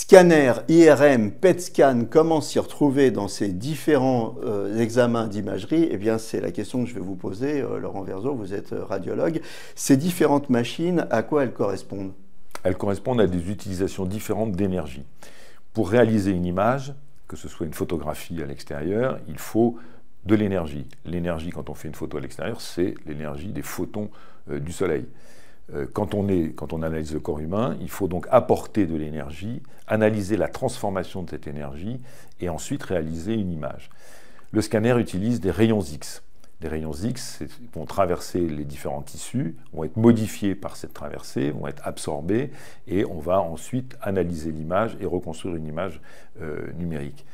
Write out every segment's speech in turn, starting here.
Scanner, IRM, PET scan, comment s'y retrouver dans ces différents examens d'imagerie? Eh bien, c'est la question que je vais vous poser, Laurent Verzeaux, vous êtes radiologue. Ces différentes machines, à quoi elles correspondent? Elles correspondent à des utilisations différentes d'énergie. Pour réaliser une image, que ce soit une photographie à l'extérieur, il faut de l'énergie. L'énergie, quand on fait une photo à l'extérieur, c'est l'énergie des photons du soleil. Quand on analyse le corps humain, il faut donc apporter de l'énergie, analyser la transformation de cette énergie et ensuite réaliser une image. Le scanner utilise des rayons X. Les rayons X vont traverser les différents tissus, vont être modifiés par cette traversée, vont être absorbés et on va ensuite analyser l'image et reconstruire une image numérique.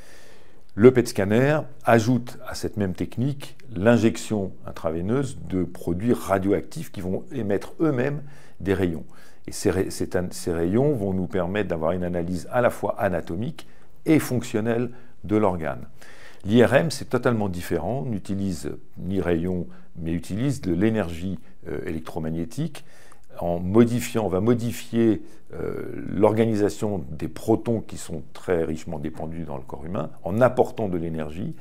Le PET scanner ajoute à cette même technique l'injection intraveineuse de produits radioactifs qui vont émettre eux-mêmes des rayons. Et ces rayons vont nous permettre d'avoir une analyse à la fois anatomique et fonctionnelle de l'organe. L'IRM, c'est totalement différent, on n'utilise ni rayons, mais utilise de l'énergie électromagnétique. On va modifier l'organisation des protons qui sont très richement dépendus dans le corps humain en apportant de l'énergie.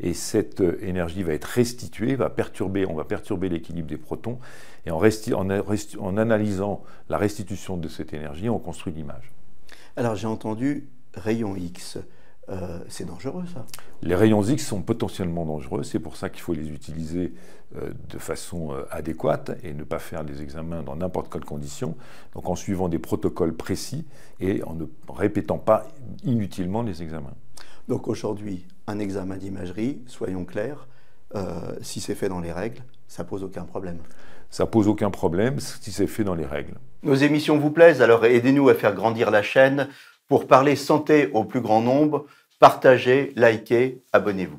Et cette énergie va être restituée, on va perturber l'équilibre des protons. Et en analysant la restitution de cette énergie, on construit l'image. Alors j'ai entendu rayons X. C'est dangereux, ça? Les rayons X sont potentiellement dangereux, c'est pour ça qu'il faut les utiliser de façon adéquate et ne pas faire des examens dans n'importe quelle condition, donc en suivant des protocoles précis et en ne répétant pas inutilement les examens. Donc aujourd'hui, un examen d'imagerie, soyons clairs, si c'est fait dans les règles, ça pose aucun problème. Ça pose aucun problème si c'est fait dans les règles. Nos émissions vous plaisent, alors aidez-nous à faire grandir la chaîne. Pour parler santé au plus grand nombre, partagez, likez, abonnez-vous.